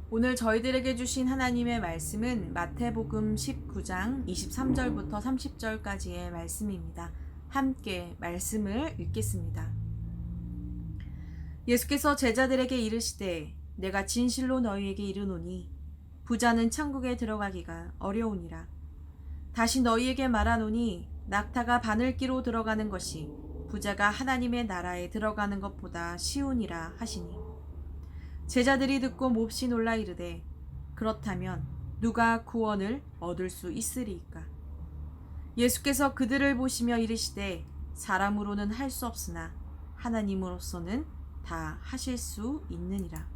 오늘 저희들에게 주신 하나님의 말씀은 마태복음 19장 23절부터 30절까지의 말씀입니다. 함께 말씀을 읽겠습니다. 예수께서 제자들에게 이르시되 내가 진실로 너희에게 이르노니 부자는 천국에 들어가기가 어려우니라. 다시 너희에게 말하노니 낙타가 바늘기로 들어가는 것이 부자가 하나님의 나라에 들어가는 것보다 쉬우니라 하시니 제자들이 듣고 몹시 놀라 이르되 그렇다면 누가 구원을 얻을 수 있으리이까? 예수께서 그들을 보시며 이르시되 사람으로는 할 수 없으나 하나님으로서는 다 하실 수 있느니라.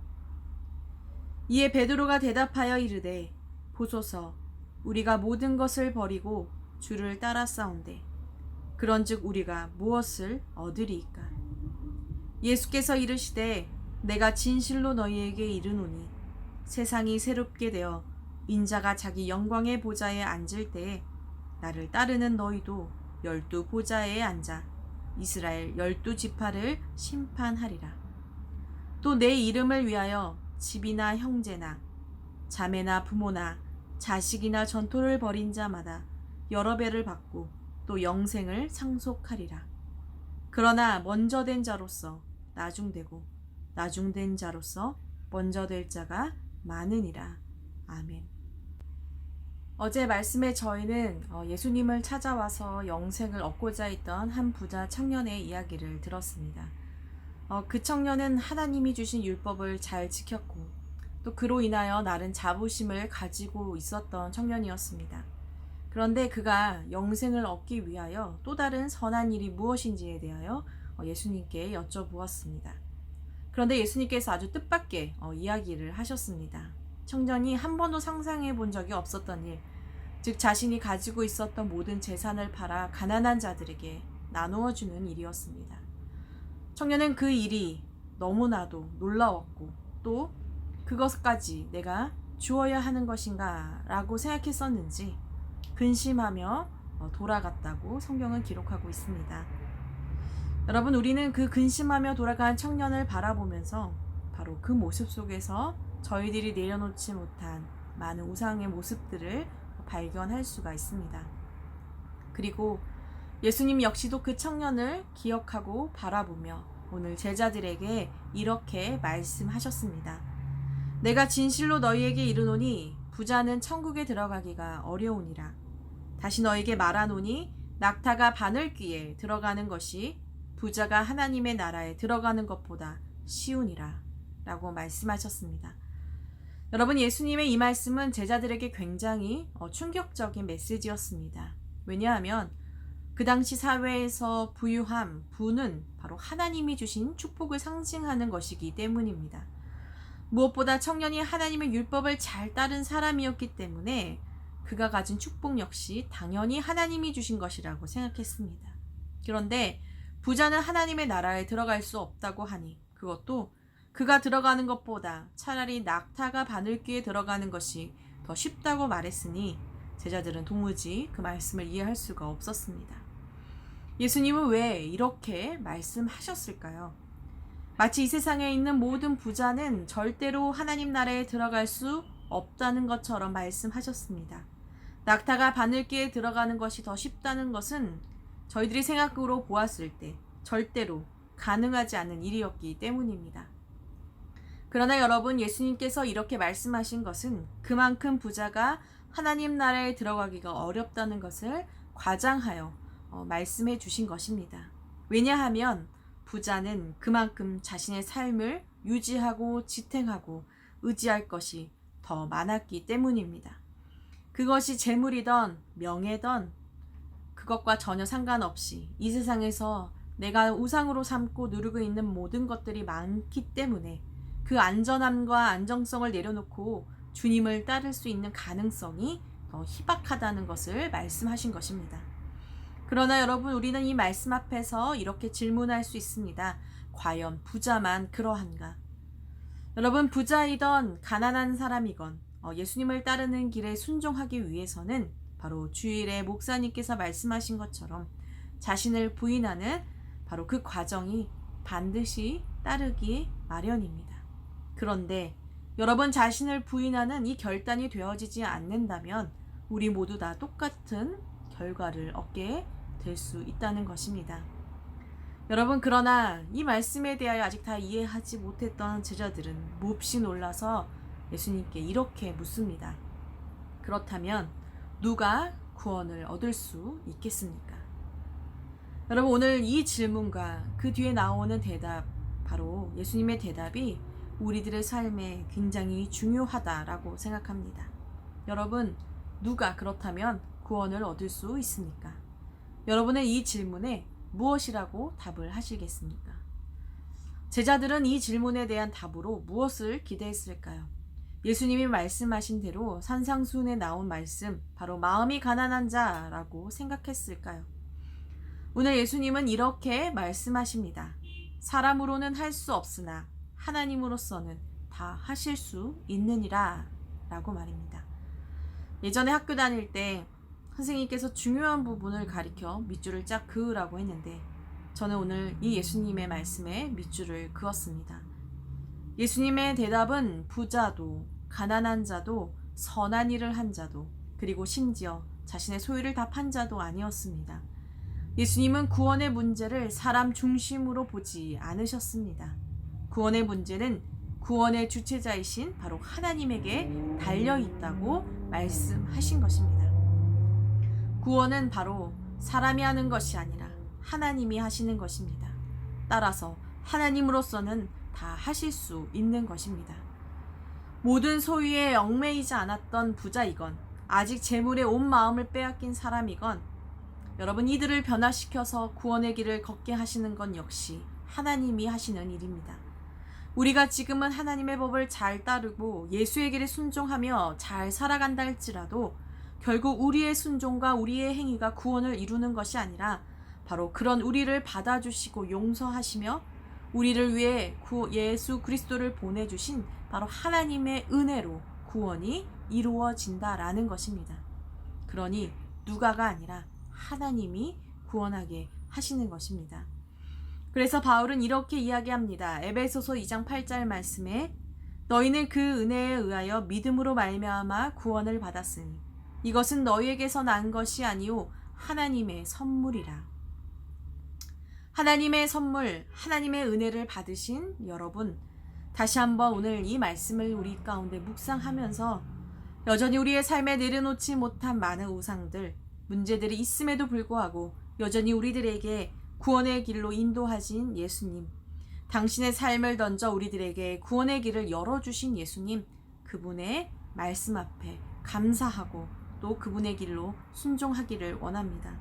이에 베드로가 대답하여 이르되 보소서 우리가 모든 것을 버리고 주를 따라싸운데 그런즉 우리가 무엇을 얻으리이까? 예수께서 이르시되 내가 진실로 너희에게 이르노니 세상이 새롭게 되어 인자가 자기 영광의 보좌에 앉을 때에 나를 따르는 너희도 12 보좌에 앉아 이스라엘 12 지파를 심판하리라. 또 내 이름을 위하여 집이나 형제나 자매나 부모나 자식이나 전토를 벌인 자마다 여러 배를 받고 또 영생을 상속하리라. 그러나 먼저 된 자로서 나중되고 나중된 자로서 먼저 될 자가 많으니라. 아멘. 어제 말씀에 저희는 예수님을 찾아와서 영생을 얻고자 했던 한 부자 청년의 이야기를 들었습니다. 그 청년은 하나님이 주신 율법을 잘 지켰고 또 그로 인하여 나른 자부심을 가지고 있었던 청년이었습니다. 그런데 그가 영생을 얻기 위하여 또 다른 선한 일이 무엇인지에 대하여 예수님께 여쭤보았습니다. 그런데 예수님께서 아주 뜻밖의 이야기를 하셨습니다. 청년이 한 번도 상상해 본 적이 없었던 일, 즉 자신이 가지고 있었던 모든 재산을 팔아 가난한 자들에게 나누어 주는 일이었습니다. 청년은 그 일이 너무나도 놀라웠고 또 그것까지 내가 주어야 하는 것인가 라고 생각했었는지 근심하며 돌아갔다고 성경은 기록하고 있습니다. 여러분, 우리는 그 근심하며 돌아간 청년을 바라보면서 바로 그 모습 속에서 저희들이 내려놓지 못한 많은 우상의 모습들을 발견할 수가 있습니다. 그리고 예수님 역시도 그 청년을 기억하고 바라보며 오늘 제자들에게 이렇게 말씀하셨습니다. 내가 진실로 너희에게 이르노니 부자는 천국에 들어가기가 어려우니라. 다시 너희에게 말하노니 낙타가 바늘귀에 들어가는 것이 부자가 하나님의 나라에 들어가는 것보다 쉬우니라 라고 말씀하셨습니다. 여러분, 예수님의 이 말씀은 제자들에게 굉장히 충격적인 메시지였습니다. 왜냐하면 그 당시 사회에서 부유함, 부는 바로 하나님이 주신 축복을 상징하는 것이기 때문입니다. 무엇보다 청년이 하나님의 율법을 잘 따른 사람이었기 때문에 그가 가진 축복 역시 당연히 하나님이 주신 것이라고 생각했습니다. 그런데 부자는 하나님의 나라에 들어갈 수 없다고 하니 그것도 그가 들어가는 것보다 차라리 낙타가 바늘귀에 들어가는 것이 더 쉽다고 말했으니 제자들은 도무지 그 말씀을 이해할 수가 없었습니다. 예수님은 왜 이렇게 말씀하셨을까요? 마치 이 세상에 있는 모든 부자는 절대로 하나님 나라에 들어갈 수 없다는 것처럼 말씀하셨습니다. 낙타가 바늘귀에 들어가는 것이 더 쉽다는 것은 저희들이 생각으로 보았을 때 절대로 가능하지 않은 일이었기 때문입니다. 그러나 여러분, 예수님께서 이렇게 말씀하신 것은 그만큼 부자가 하나님 나라에 들어가기가 어렵다는 것을 과장하여 말씀해 주신 것입니다. 왜냐하면 부자는 그만큼 자신의 삶을 유지하고 지탱하고 의지할 것이 더 많았기 때문입니다. 그것이 재물이던 명예던 그것과 전혀 상관없이 이 세상에서 내가 우상으로 삼고 누리고 있는 모든 것들이 많기 때문에 그 안전함과 안정성을 내려놓고 주님을 따를 수 있는 가능성이 더 희박하다는 것을 말씀하신 것입니다. 그러나 여러분, 우리는 이 말씀 앞에서 이렇게 질문할 수 있습니다. 과연 부자만 그러한가? 여러분, 부자이던 가난한 사람이건 예수님을 따르는 길에 순종하기 위해서는 바로 주일에 목사님께서 말씀하신 것처럼 자신을 부인하는 바로 그 과정이 반드시 따르기 마련입니다. 그런데 여러분 자신을 부인하는 이 결단이 되어지지 않는다면 우리 모두 다 똑같은 결과를 얻게 될 수 있다는 것입니다. 여러분, 그러나 이 말씀에 대하여 아직 다 이해하지 못했던 제자들은 몹시 놀라서 예수님께 이렇게 묻습니다. 그렇다면 누가 구원을 얻을 수 있겠습니까? 여러분, 오늘 이 질문과 그 뒤에 나오는 대답, 바로 예수님의 대답이 우리들의 삶에 굉장히 중요하다라고 생각합니다. 여러분, 누가 그렇다면 구원을 얻을 수 있습니까? 여러분의 이 질문에 무엇이라고 답을 하시겠습니까? 제자들은 이 질문에 대한 답으로 무엇을 기대했을까요? 예수님이 말씀하신 대로 산상수훈에 나온 말씀, 바로 마음이 가난한 자라고 생각했을까요? 오늘 예수님은 이렇게 말씀하십니다. 사람으로는 할 수 없으나 하나님으로서는 다 하실 수 있느니라 라고 말입니다. 예전에 학교 다닐 때 선생님께서 중요한 부분을 가리켜 밑줄을 쫙 그으라고 했는데 저는 오늘 이 예수님의 말씀에 밑줄을 그었습니다. 예수님의 대답은 부자도 가난한 자도 선한 일을 한 자도 그리고 심지어 자신의 소유를 다 판 자도 아니었습니다. 예수님은 구원의 문제를 사람 중심으로 보지 않으셨습니다. 구원의 문제는 구원의 주체자이신 바로 하나님에게 달려있다고 말씀하신 것입니다. 구원은 바로 사람이 하는 것이 아니라 하나님이 하시는 것입니다. 따라서 하나님으로서는 다 하실 수 있는 것입니다. 모든 소유에 얽매이지 않았던 부자이건 아직 재물에 온 마음을 빼앗긴 사람이건 여러분, 이들을 변화시켜서 구원의 길을 걷게 하시는 건 역시 하나님이 하시는 일입니다. 우리가 지금은 하나님의 법을 잘 따르고 예수의 길에 순종하며 잘 살아간다 할지라도 결국 우리의 순종과 우리의 행위가 구원을 이루는 것이 아니라 바로 그런 우리를 받아주시고 용서하시며 우리를 위해 예수 그리스도를 보내주신 바로 하나님의 은혜로 구원이 이루어진다라는 것입니다. 그러니 누가가 아니라 하나님이 구원하게 하시는 것입니다. 그래서 바울은 이렇게 이야기합니다. 에베소서 2장 8절 말씀에 너희는 그 은혜에 의하여 믿음으로 말미암아 구원을 받았으니 이것은 너희에게서 난 것이 아니오 하나님의 선물이라. 하나님의 선물, 하나님의 은혜를 받으신 여러분, 다시 한번 오늘 이 말씀을 우리 가운데 묵상하면서 여전히 우리의 삶에 내려놓지 못한 많은 우상들, 문제들이 있음에도 불구하고 여전히 우리들에게 구원의 길로 인도하신 예수님, 당신의 삶을 던져 우리들에게 구원의 길을 열어주신 예수님, 그분의 말씀 앞에 감사하고 또 그분의 길로 순종하기를 원합니다.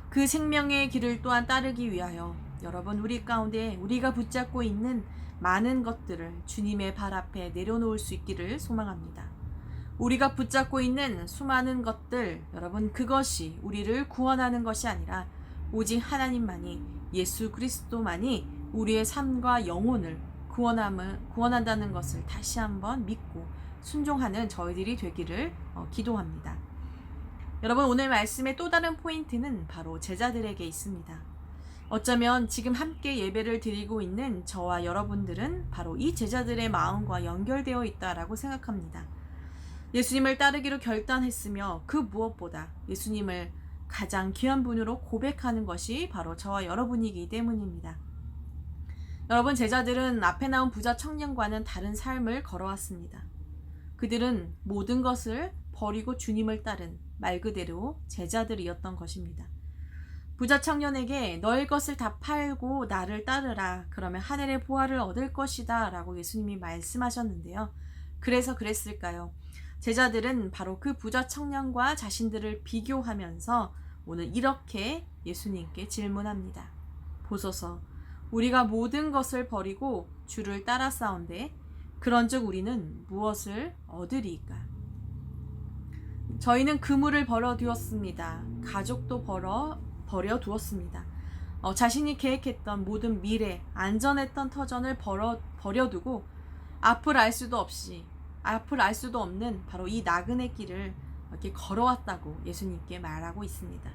그 생명의 길을 또한 따르기 위하여 여러분, 우리 가운데 우리가 붙잡고 있는 많은 것들을 주님의 발 앞에 내려놓을 수 있기를 소망합니다. 우리가 붙잡고 있는 수많은 것들, 여러분, 그것이 우리를 구원하는 것이 아니라 오직 하나님만이, 예수 그리스도만이 우리의 삶과 영혼을 구원한다는 것을 다시 한번 믿고 순종하는 저희들이 되기를 기도합니다. 여러분, 오늘 말씀의 또 다른 포인트는 바로 제자들에게 있습니다. 어쩌면 지금 함께 예배를 드리고 있는 저와 여러분들은 바로 이 제자들의 마음과 연결되어 있다라고 생각합니다. 예수님을 따르기로 결단했으며 그 무엇보다 예수님을 가장 귀한 분으로 고백하는 것이 바로 저와 여러분이기 때문입니다. 여러분, 제자들은 앞에 나온 부자 청년과는 다른 삶을 걸어왔습니다. 그들은 모든 것을 버리고 주님을 따른 말 그대로 제자들이었던 것입니다. 부자 청년에게 너의 것을 다 팔고 나를 따르라. 그러면 하늘의 보화를 얻을 것이다 라고 예수님이 말씀하셨는데요. 그래서 그랬을까요? 제자들은 바로 그 부자 청년과 자신들을 비교하면서 오늘 이렇게 예수님께 질문합니다. 보소서, 우리가 모든 것을 버리고 주를 따라싸운데 그런즉 우리는 무엇을 얻으리이까? 저희는 그물을 버려두었습니다. 가족도 버려두었습니다. 자신이 계획했던 모든 미래, 안전했던 터전을 버려두고 앞을 알 수도 없는 바로 이 나그네 길을 이렇게 걸어왔다고 예수님께 말하고 있습니다.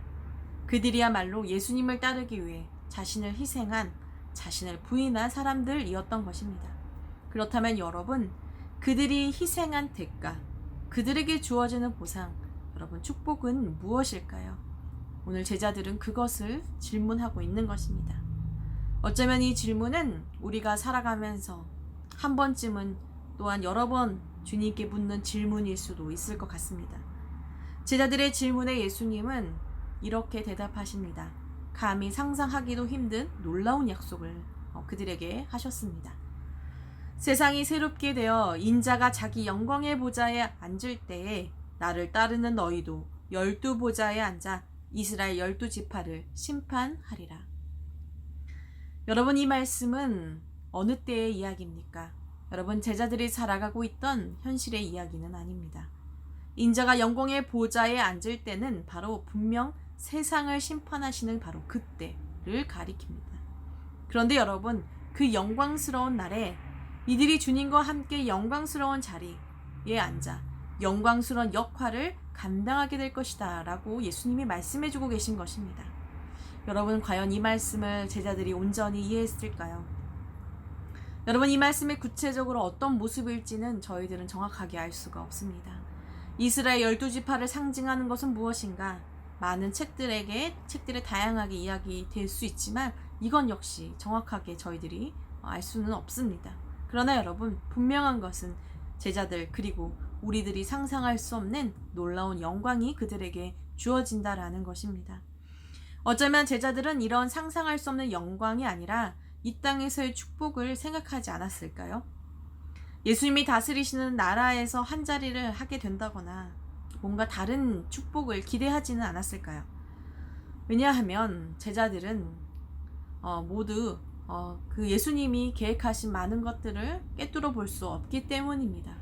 그들이야말로 예수님을 따르기 위해 자신을 희생한, 자신을 부인한 사람들이었던 것입니다. 그렇다면 여러분, 그들이 희생한 대가, 그들에게 주어지는 보상, 여러분 축복은 무엇일까요? 오늘 제자들은 그것을 질문하고 있는 것입니다. 어쩌면 이 질문은 우리가 살아가면서 한 번쯤은 또한 여러 번 주님께 묻는 질문일 수도 있을 것 같습니다. 제자들의 질문에 예수님은 이렇게 대답하십니다. 감히 상상하기도 힘든 놀라운 약속을 그들에게 하셨습니다. 세상이 새롭게 되어 인자가 자기 영광의 보좌에 앉을 때에 나를 따르는 너희도 12보좌에 앉아 이스라엘 12지파를 심판하리라. 여러분, 이 말씀은 어느 때의 이야기입니까? 여러분, 제자들이 살아가고 있던 현실의 이야기는 아닙니다. 인자가 영광의 보좌에 앉을 때는 바로 분명 세상을 심판하시는 바로 그때를 가리킵니다. 그런데 여러분, 그 영광스러운 날에 이들이 주님과 함께 영광스러운 자리에 앉아 영광스러운 역할을 감당하게 될 것이다 라고 예수님이 말씀해주고 계신 것입니다. 여러분, 과연 이 말씀을 제자들이 온전히 이해했을까요? 여러분, 이 말씀이 구체적으로 어떤 모습일지는 저희들은 정확하게 알 수가 없습니다. 이스라엘 12지파를 상징하는 것은 무엇인가? 많은 책들에 다양하게 이야기될 수 있지만 이건 역시 정확하게 저희들이 알 수는 없습니다. 그러나 여러분, 분명한 것은 제자들 그리고 우리들이 상상할 수 없는 놀라운 영광이 그들에게 주어진다라는 것입니다. 어쩌면 제자들은 이런 상상할 수 없는 영광이 아니라 이 땅에서의 축복을 생각하지 않았을까요? 예수님이 다스리시는 나라에서 한자리를 하게 된다거나 뭔가 다른 축복을 기대하지는 않았을까요? 왜냐하면 제자들은 모두 그 예수님이 계획하신 많은 것들을 꿰뚫어 볼 수 없기 때문입니다.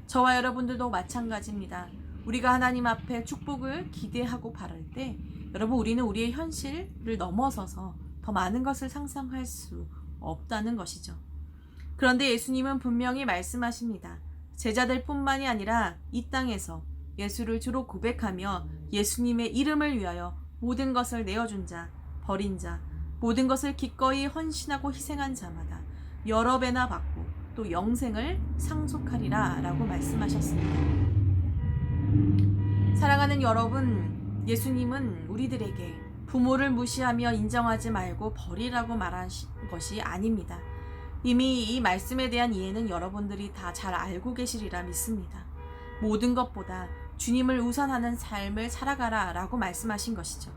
저와 여러분들도 마찬가지입니다. 우리가 하나님 앞에 축복을 기대하고 바랄 때 여러분, 우리는 우리의 현실을 넘어서서 더 많은 것을 상상할 수 없다는 것이죠. 그런데 예수님은 분명히 말씀하십니다. 제자들뿐만이 아니라 이 땅에서 예수를 주로 고백하며 예수님의 이름을 위하여 모든 것을 내어준 자, 버린 자, 모든 것을 기꺼이 헌신하고 희생한 자마다 여러 배나 받고 또 영생을 상속하리라 라고 말씀하셨습니다. 사랑하는 여러분, 예수님은 우리들에게 부모를 무시하며 인정하지 말고 버리라고 말한 것이 아닙니다. 이미 이 말씀에 대한 이해는 여러분들이 다 잘 알고 계시리라 믿습니다. 모든 것보다 주님을 우선하는 삶을 살아가라 라고 말씀하신 것이죠.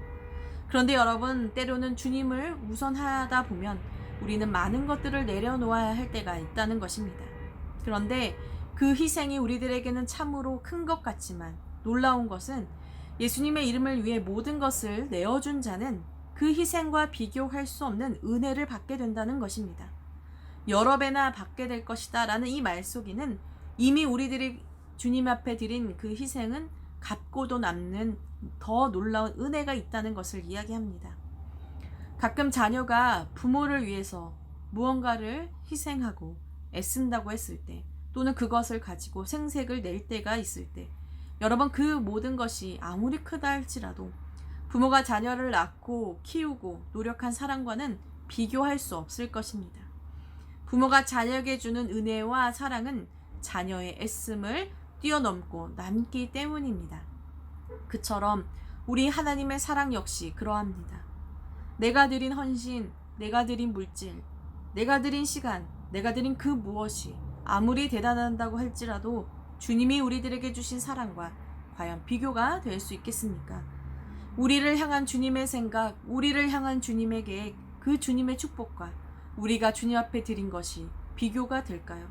그런데 여러분, 때로는 주님을 우선하다 보면 우리는 많은 것들을 내려놓아야 할 때가 있다는 것입니다. 그런데 그 희생이 우리들에게는 참으로 큰 것 같지만 놀라운 것은 예수님의 이름을 위해 모든 것을 내어준 자는 그 희생과 비교할 수 없는 은혜를 받게 된다는 것입니다. 여러 배나 받게 될 것이다 라는 이 말속에는 이미 우리들이 주님 앞에 드린 그 희생은 갚고도 남는 더 놀라운 은혜가 있다는 것을 이야기합니다. 가끔 자녀가 부모를 위해서 무언가를 희생하고 애쓴다고 했을 때, 또는 그것을 가지고 생색을 낼 때가 있을 때, 여러분, 그 모든 것이 아무리 크다 할지라도 부모가 자녀를 낳고 키우고 노력한 사랑과는 비교할 수 없을 것입니다. 부모가 자녀에게 주는 은혜와 사랑은 자녀의 애씀을 뛰어넘고 남기 때문입니다. 그처럼 우리 하나님의 사랑 역시 그러합니다. 내가 드린 헌신, 내가 드린 물질, 내가 드린 시간, 내가 드린 그 무엇이 아무리 대단하다고 할지라도 주님이 우리들에게 주신 사랑과 과연 비교가 될 수 있겠습니까? 우리를 향한 주님의 생각, 우리를 향한 주님의 계획, 그 주님의 축복과 우리가 주님 앞에 드린 것이 비교가 될까요?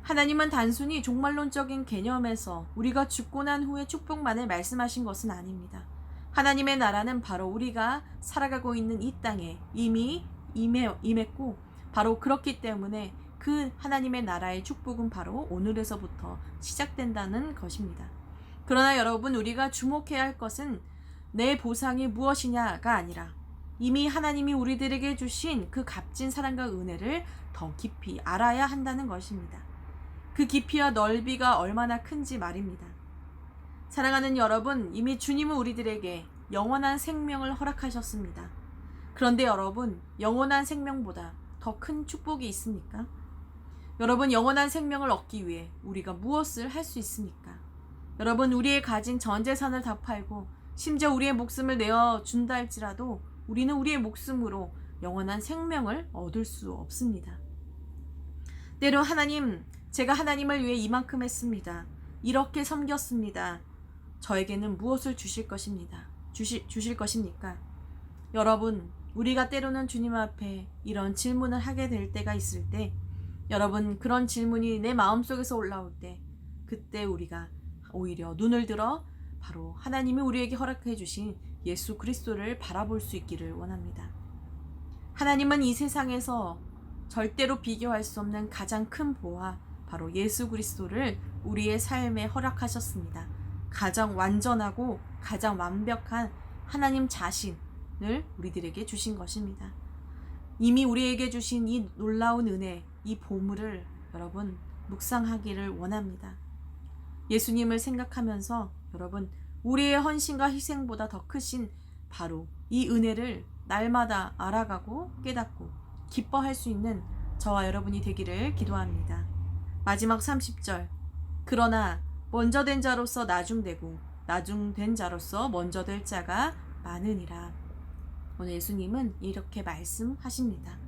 하나님은 단순히 종말론적인 개념에서 우리가 죽고 난 후에 축복만을 말씀하신 것은 아닙니다. 하나님의 나라는 바로 우리가 살아가고 있는 이 땅에 이미 임했고, 바로 그렇기 때문에 그 하나님의 나라의 축복은 바로 오늘에서부터 시작된다는 것입니다. 그러나 여러분, 우리가 주목해야 할 것은 내 보상이 무엇이냐가 아니라 이미 하나님이 우리들에게 주신 그 값진 사랑과 은혜를 더 깊이 알아야 한다는 것입니다. 그 깊이와 넓이가 얼마나 큰지 말입니다. 사랑하는 여러분, 이미 주님은 우리들에게 영원한 생명을 허락하셨습니다. 그런데 여러분, 영원한 생명보다 더 큰 축복이 있습니까? 여러분, 영원한 생명을 얻기 위해 우리가 무엇을 할 수 있습니까? 여러분, 우리의 가진 전 재산을 다 팔고 심지어 우리의 목숨을 내어 준다 할지라도 우리는 우리의 목숨으로 영원한 생명을 얻을 수 없습니다. 때로 하나님, 제가 하나님을 위해 이만큼 했습니다. 이렇게 섬겼습니다. 저에게는 무엇을 주실 것입니다. 주실 것입니까? 여러분, 우리가 때로는 주님 앞에 이런 질문을 하게 될 때가 있을 때, 여러분, 그런 질문이 내 마음속에서 올라올 때, 그때 우리가 오히려 눈을 들어 바로 하나님이 우리에게 허락해 주신 예수 그리스도를 바라볼 수 있기를 원합니다. 하나님은 이 세상에서 절대로 비교할 수 없는 가장 큰 보화, 바로 예수 그리스도를 우리의 삶에 허락하셨습니다. 가장 완전하고 가장 완벽한 하나님 자신을 우리들에게 주신 것입니다. 이미 우리에게 주신 이 놀라운 은혜, 이 보물을 여러분 묵상하기를 원합니다. 예수님을 생각하면서 여러분, 우리의 헌신과 희생보다 더 크신 바로 이 은혜를 날마다 알아가고 깨닫고 기뻐할 수 있는 저와 여러분이 되기를 기도합니다. 마지막 30절, 그러나 먼저 된 자로서 나중되고 나중된 자로서 먼저 될 자가 많으니라. 오늘 예수님은 이렇게 말씀하십니다.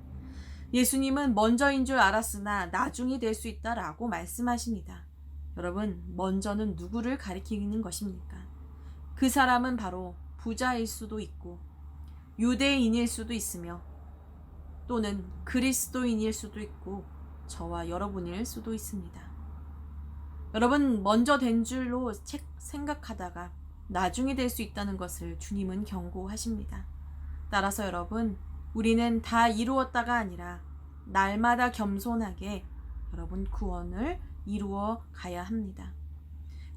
예수님은 먼저인 줄 알았으나 나중이 될 수 있다라고 말씀하십니다. 여러분, 먼저는 누구를 가리키는 것입니까? 그 사람은 바로 부자일 수도 있고 유대인일 수도 있으며 또는 그리스도인일 수도 있고 저와 여러분일 수도 있습니다. 여러분, 먼저 된 줄로 생각하다가 나중이 될 수 있다는 것을 주님은 경고하십니다. 따라서 여러분, 우리는 다 이루었다가 아니라 날마다 겸손하게 여러분 구원을 이루어 가야 합니다.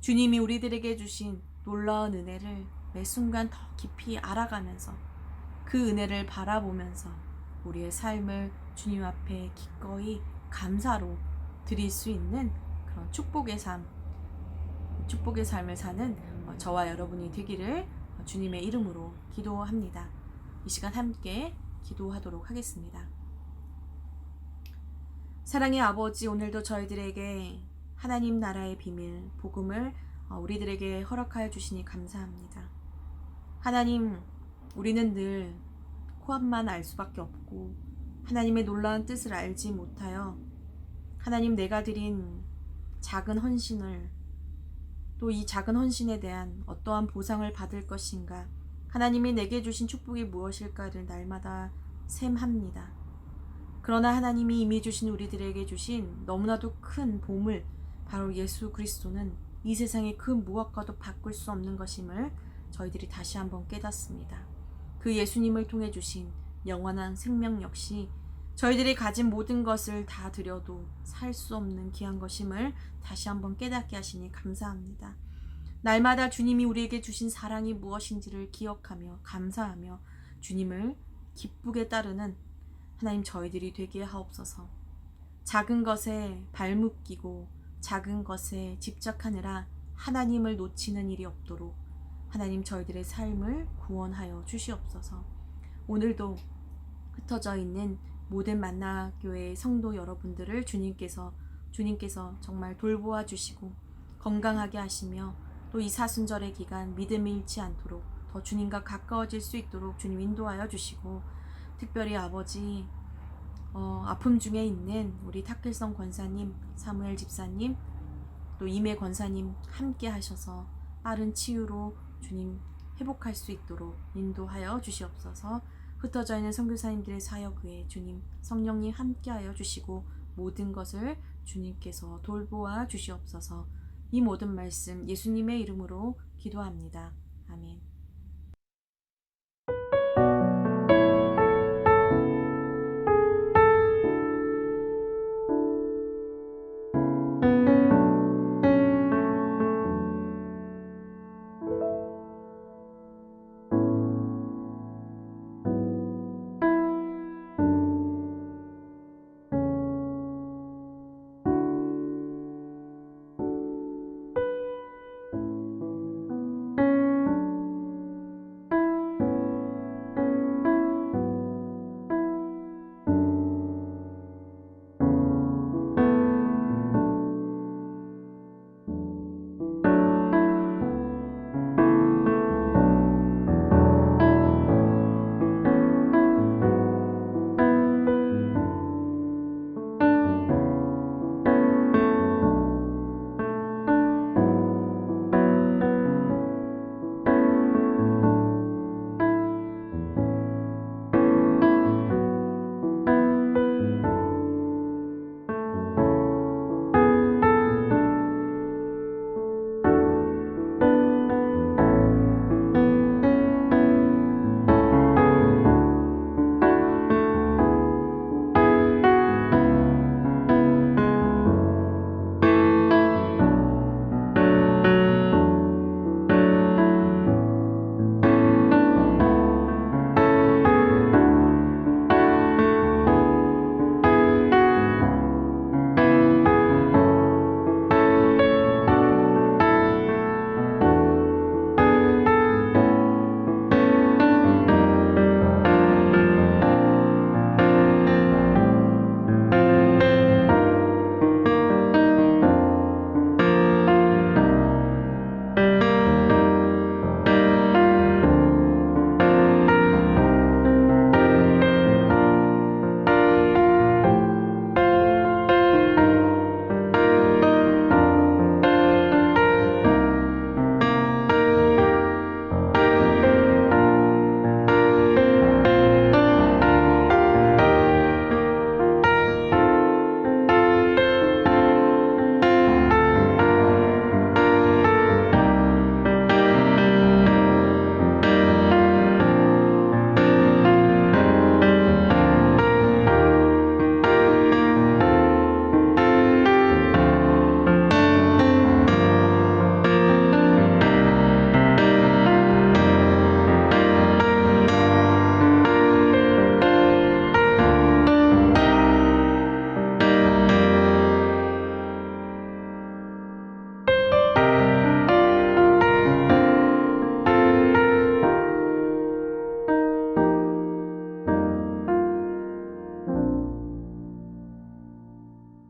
주님이 우리들에게 주신 놀라운 은혜를 매 순간 더 깊이 알아가면서 그 은혜를 바라보면서 우리의 삶을 주님 앞에 기꺼이 감사로 드릴 수 있는 그런 축복의 삶을 사는 저와 여러분이 되기를 주님의 이름으로 기도합니다. 이 시간 함께 기도하도록 하겠습니다. 사랑의 아버지, 오늘도 저희들에게 하나님 나라의 비밀, 복음을 우리들에게 허락하여 주시니 감사합니다. 하나님, 우리는 늘 코앞만 알 수밖에 없고 하나님의 놀라운 뜻을 알지 못하여 하나님, 내가 드린 작은 헌신을 또 이 작은 헌신에 대한 어떠한 보상을 받을 것인가, 하나님이 내게 주신 축복이 무엇일까를 날마다 셈합니다. 그러나 하나님이 이미 주신 우리들에게 주신 너무나도 큰 보물, 바로 예수 그리스도는 이 세상의 그 무엇과도 바꿀 수 없는 것임을 저희들이 다시 한번 깨닫습니다. 그 예수님을 통해 주신 영원한 생명 역시 저희들이 가진 모든 것을 다 드려도 살 수 없는 귀한 것임을 다시 한번 깨닫게 하시니 감사합니다. 날마다 주님이 우리에게 주신 사랑이 무엇인지를 기억하며 감사하며 주님을 기쁘게 따르는 하나님 저희들이 되게 하옵소서. 작은 것에 발묶이고 작은 것에 집착하느라 하나님을 놓치는 일이 없도록 하나님 저희들의 삶을 구원하여 주시옵소서. 오늘도 흩어져 있는 모든 만나교회의 성도 여러분들을 주님께서 정말 돌보아 주시고 건강하게 하시며 또 이 사순절의 기간 믿음이 잃지 않도록 더 주님과 가까워질 수 있도록 주님 인도하여 주시고, 특별히 아버지 아픔 중에 있는 우리 탁길성 권사님, 사무엘 집사님, 또 임혜 권사님 함께 하셔서 빠른 치유로 주님 회복할 수 있도록 인도하여 주시옵소서. 흩어져 있는 선교사님들의 사역 외에 주님 성령님 함께하여 주시고 모든 것을 주님께서 돌보아 주시옵소서. 이 모든 말씀 예수님의 이름으로 기도합니다. 아멘.